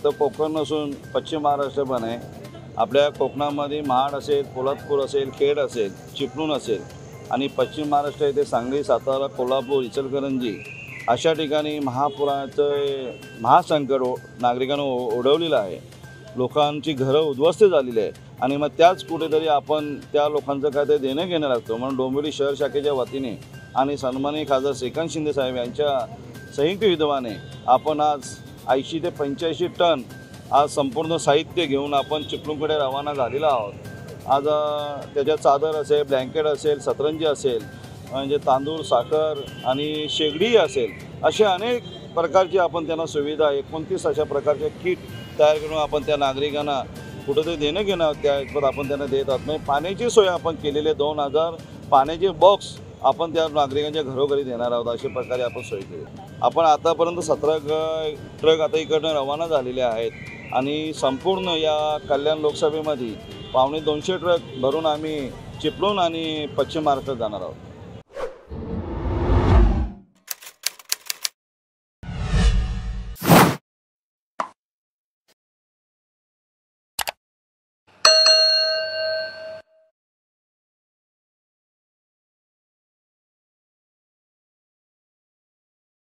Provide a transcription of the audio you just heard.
फक्त कोकण नसून पश्चिम महाराष्ट्र पण आहे। आपल्या कोकणामध्ये महाड असेल, पोलादपूर असेल, खेड असेल, चिपळूण असेल आणि पश्चिम महाराष्ट्र येथे सांगली, सातारा, कोल्हापूर, इचलकरंजी अशा ठिकाणी महापुराचं महासंकट नागरिकांना ओढवलेलं आहे। लोकांची घरं उद्ध्वस्त झालेली आहे आणि मग त्याच कुठेतरी आपण त्या लोकांचं काय ते देणं घेणं लागतं। म्हणून डोंबिवली शहर शाखेच्या वतीने आणि सन्माननीय खासदार श्रीकांत शिंदे साहेब यांच्या संयुक्त विद्यमाने आपण आज 80 ते 85 टन आज संपूर्ण साहित्य घेऊन आपण चिपळूणकडे रवाना झालेलो आहोत। आज त्याच्यात चादर असेल, ब्लँकेट असेल, सतरंजी असेल, म्हणजे तांदूळ, साखर आणि शेगडी असेल, असे अनेक प्रकारची आपण त्यांना सुविधा 29 अशा प्रकारचे किट तयार करून आपण त्या नागरिकांना कुठंतरी देणं घेणं त्याबाबत आपण त्यांना देत आहोत। म्हणजे पाण्याची सोय आपण केलेली आहे, 2000 पाण्याचे बॉक्स आपण त्या नागरिकांच्या घरोघरी देणार आहोत। अशा प्रकारे आपण सोय केली। आपण आतापर्यंत 17 ट्रक आता इकडनं रवाना झालेले आहेत आणि संपूर्ण या कल्याण लोकसभेमध्ये 250 ट्रक भरून आम्ही चिपळूण आणि पश्चिम महाराष्ट्रात जाणार आहोत।